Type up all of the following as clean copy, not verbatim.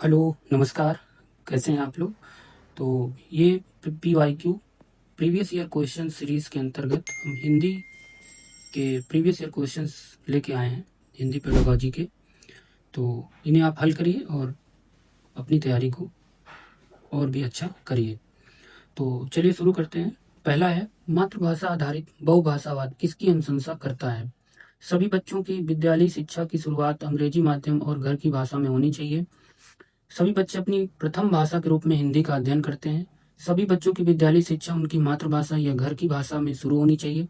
Hello, नमस्कार। कैसे हैं आप लोग? तो ये PYQ previous year question series के अंतर्गत हम हिंदी के प्रीवियस ईयर क्वेश्चंस लेके आए हैं, हिंदी पेडागोजी के। तो इन्हें आप हल करिए और अपनी तैयारी को और भी अच्छा करिए। तो चलिए शुरू करते हैं। पहला है, मातृभाषा आधारित बहुभाषावाद किसकी अनुशंसा करता है? सभी बच्चों की विद्यालयी शिक्षा की शुरुआत अंग्रेजी माध्यम और घर की भाषा में होनी चाहिए। सभी बच्चे अपनी प्रथम भाषा के रूप में हिंदी का अध्ययन करते हैं। सभी बच्चों की विद्यालयी शिक्षा उनकी मातृभाषा या घर की भाषा में शुरू होनी चाहिए।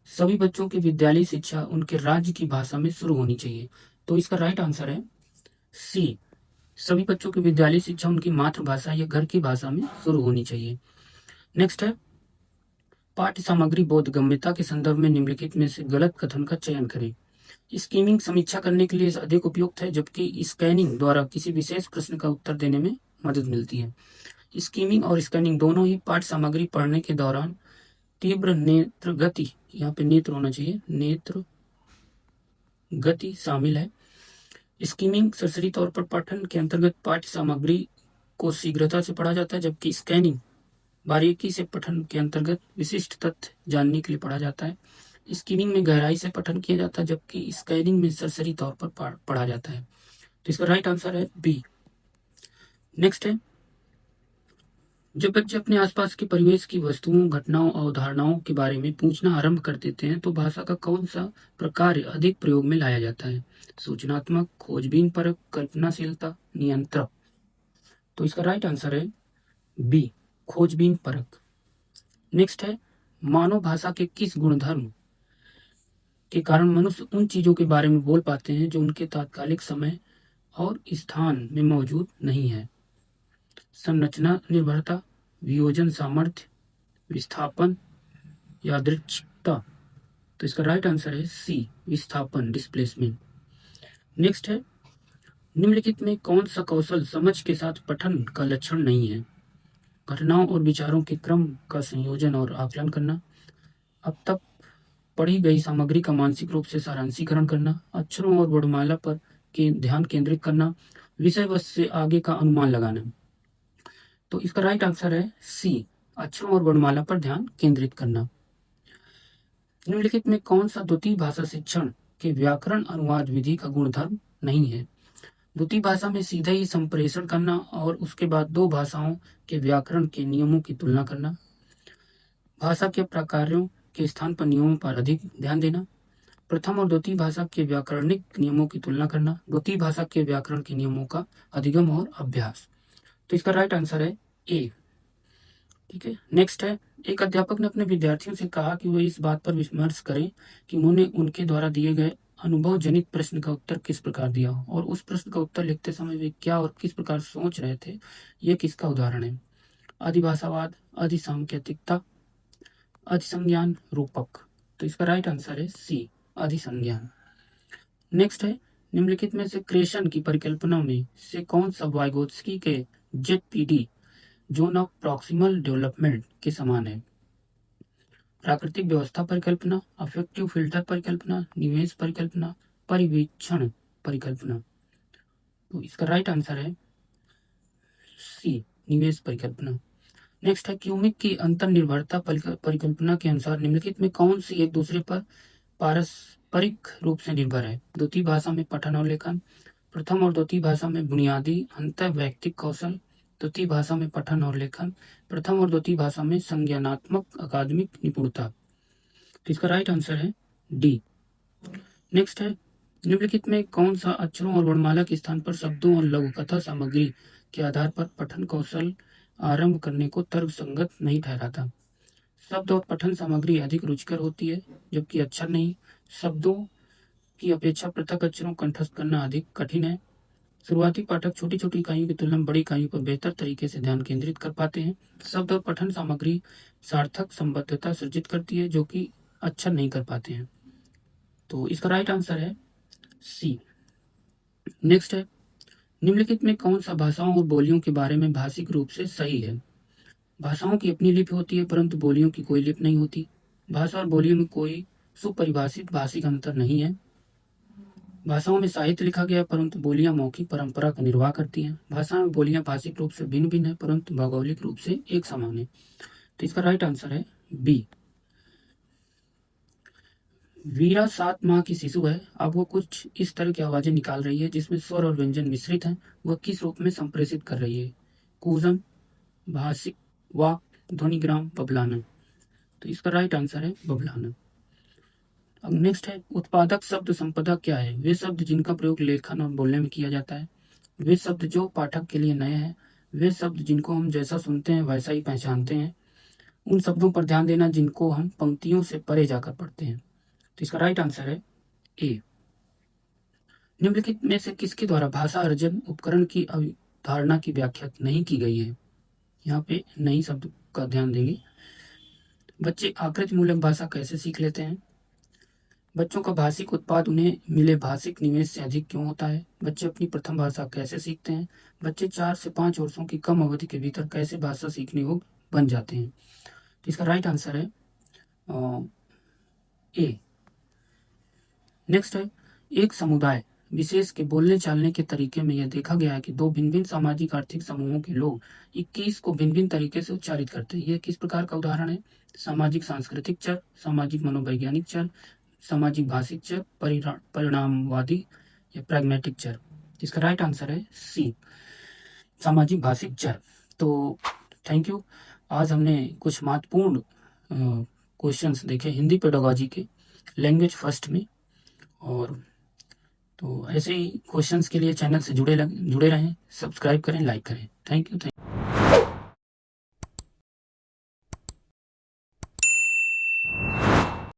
सभी बच्चों की विद्यालयी शिक्षा उनके राज्य की भाषा में शुरू होनी चाहिए। तो इसका राइट आंसर है सी। सभी बच्चों की विद्यालयी शिक्षा उनकी मातृभाषा या घर की भाषा में शुरू होनी चाहिए। नेक्स्ट है, पाठ्य सामग्री बोधगम्यता के संदर्भ में निम्नलिखित में से गलत कथन का चयन करें। स्कीमिंग समीक्षा करने के लिए अधिक उपयुक्त है, जबकि स्कैनिंग द्वारा किसी विशेष प्रश्न का उत्तर देने में मदद मिलती है। स्कीमिंग और स्कैनिंग दोनों ही पाठ्य सामग्री पढ़ने के दौरान तीव्र नेत्र गति, यहाँ पे नेत्र होना चाहिए, नेत्र गति शामिल है। स्कीमिंग सरसरी तौर पर पठन के अंतर्गत पाठ्य सामग्री को शीघ्रता से पढ़ा जाता है, जबकि स्कैनिंग बारीकी से पठन के अंतर्गत विशिष्ट तथ्य जानने के लिए पढ़ा जाता है। स्कीमिंग में गहराई से पठन किया जाता है, जबकि स्कैनिंग में सरसरी तौर पर पढ़ा जाता है। तो इसका राइट आंसर है बी। नेक्स्ट है, जब बच्चे अपने आसपास के परिवेश की वस्तुओं, घटनाओं और अवधारणाओं के बारे में पूछना आरंभ कर देते हैं तो भाषा का कौन सा प्रकार अधिक प्रयोग में लाया जाता है? सूचनात्मक, खोजबीन परक, कल्पनाशीलता, नियंत्रक। तो इसका राइट आंसर है बी, खोजबीन परक। नेक्स्ट है, मानव भाषा के किस गुणधर्म के कारण मनुष्य उन चीजों के बारे में बोल पाते हैं जो उनके तात्कालिक समय और स्थान में मौजूद नहीं है? संरचना निर्भरता, वियोजन सामर्थ्य, विस्थापन, यादृच्छिकता। तो इसका राइट आंसर है सी, विस्थापन, डिस्प्लेसमेंट। नेक्स्ट है, निम्नलिखित में कौन सा कौशल समझ के साथ पठन का लक्षण नहीं है? घटनाओं और विचारों के क्रम का संयोजन और आकलन करना, अब तक पढ़ी गई सामग्री का मानसिक रूप से सारांशीकरण करना, अक्षरों और वर्णमाला पर ध्यान केंद्रित करना, विषय वस्तु से आगे का अनुमान लगाना। तो इसका राइट आंसर है सी, अक्षरों और वर्णमाला पर ध्यान केंद्रित करना। निम्नलिखित में कौन सा द्वितीय भाषा शिक्षण के व्याकरण अनुवाद विधि का गुणधर्म नहीं है? द्वितीय भाषा में सीधे ही संप्रेषण करना और उसके बाद दो भाषाओं के व्याकरण के नियमों की तुलना करना, भाषा के प्रकारों के स्थान पर नियमों पर अधिक ध्यान देना, प्रथम और द्वितीय भाषा के व्याकरणिक नियमों की तुलना करना, द्वितीय भाषा के व्याकरण के नियमों का अधिगम और अभ्यास। तो इसका राइट आंसर है ए। ठीक है, नेक्स्ट है, एक अध्यापक ने अपने विद्यार्थियों से कहा कि वे इस बात पर विमर्श करें कि उन्होंने उनके द्वारा दिए गए अनुभव जनित प्रश्न का उत्तर किस प्रकार दिया और उस प्रश्न का उत्तर लिखते समय वे क्या और किस प्रकार सोच रहे थे। यह किसका उदाहरण है? अधिभाषावाद, अधिसांकेतिकता, अधिसंज्ञान रूपक। तो इसका राइट आंसर है सी, अधिसंज्ञान। नेक्स्ट है, निम्नलिखित में से क्रेशन की परिकल्पना में से कौन सा वाइगोत्स्की के ZPD, zone of proximal development के समान है? प्राकृतिक व्यवस्था परिकल्पना, अफेक्टिव फिल्टर परिकल्पना, निवेश परिकल्पना, परिवीक्षण परिकल्पना। तो इसका राइट आंसर है सी, निवेश परिकल्पना। नेक्स्ट है, क्यूमिक की अंतर्निर्भरता परिकल्पना के अनुसार निम्नलिखित में कौन सी एक दूसरे पर पारस्परिक रूप से निर्भर है? द्वितीय भाषा में पठन और लेखन, प्रथम और द्वितीय भाषा में बुनियादी अंतर वैयक्तिक कौशल, द्वितीय भाषा में पठन और लेखन, प्रथम और द्वितीय भाषा में संज्ञानात्मक अकादमिक निपुणता। तो इसका राइट आंसर है डी। नेक्स्ट है, निम्नलिखित में कौन सा अक्षरों और वर्णमाला के स्थान पर शब्दों और लघुकथा सामग्री के आधार पर पठन कौशल आरंभ करने को तर्कसंगत नहीं ठहराता? शब्द और पठन सामग्री अधिक रुचिकर होती है, जबकि अक्षर नहीं। शब्दों की अपेक्षा पृथक अक्षरों कंठस्थ करना अधिक कठिन है। शुरुआती पाठक छोटी छोटी इकाइयों की तुलना में बड़ी इकाइयों पर बेहतर तरीके से ध्यान केंद्रित कर पाते हैं। शब्द और पठन सामग्री सार्थक संबद्धता सृजित करती है, जो कि अक्षर नहीं कर पाते हैं। तो इसका राइट आंसर है सी। नेक्स्ट है, निम्नलिखित में कौन सा भाषाओं और बोलियों के बारे में भाषिक रूप से सही है? भाषाओं की अपनी लिपि होती है, परंतु बोलियों की कोई लिपि नहीं होती। भाषा और बोलियों में कोई सुपरिभाषित भाषिक अंतर नहीं है। भाषाओं में साहित्य लिखा गया है, परंतु बोलियां मौखिक परंपरा का निर्वाह करती हैं। भाषा में बोलियां भाषिक रूप से भिन्न भिन्न है, परंतु भौगोलिक रूप से एक समान है। तो इसका राइट आंसर है बी। वीरा 7 माह की शिशु है। अब वो कुछ इस तरह की आवाजें निकाल रही है जिसमें स्वर और व्यंजन मिश्रित हैं। वह किस रूप में संप्रेषित कर रही है? कूजन, भाषिक, वाक, ध्वनिग्राम, बबलाना। तो इसका राइट आंसर है बबलाना। अब नेक्स्ट है, उत्पादक शब्द संपदा क्या है? वे शब्द जिनका प्रयोग लेखन और बोलने में किया जाता है। वे शब्द जो पाठक के लिए नए हैं। वे शब्द जिनको हम जैसा सुनते हैं वैसा ही पहचानते हैं। उन शब्दों पर ध्यान देना जिनको हम पंक्तियों से परे जाकर पढ़ते हैं। तो इसका राइट आंसर है ए। निम्नलिखित में से किसके द्वारा भाषा अर्जन उपकरण की अवधारणा की व्याख्या नहीं की गई है? यहाँ पे नई शब्द का ध्यान देंगे। बच्चे आकृति मूलक भाषा कैसे सीख लेते हैं? बच्चों का भाषिक उत्पाद उन्हें मिले भाषिक निवेश से अधिक क्यों होता है? बच्चे अपनी प्रथम भाषा कैसे सीखते हैं? बच्चे 4 से 5 वर्षों की कम अवधि के भीतर कैसे भाषा सीखने योग्य बन जाते हैं? तो इसका राइट आंसर है ए। नेक्स्ट है, एक समुदाय विशेष के बोलने चालने के तरीके में यह देखा गया है कि दो भिन्न भिन्न सामाजिक आर्थिक समूहों के लोग 21 को भिन्न भिन्न तरीके से उच्चारित करते हैं। यह किस प्रकार का उदाहरण है? सामाजिक सांस्कृतिक चर, सामाजिक मनोवैज्ञानिक चर, सामाजिक भाषिक चर, परिणामवादी या प्रैग्मेटिक चर। इसका राइट आंसर है सी, सामाजिक भाषिक चर। तो थैंक यू। आज हमने कुछ महत्वपूर्ण क्वेश्चंस देखे हिंदी पेडागोजी के लैंग्वेज फर्स्ट में। और तो ऐसे ही क्वेश्चंस के लिए चैनल से जुड़े रहें, सब्सक्राइब करें, लाइक करें। Thank you.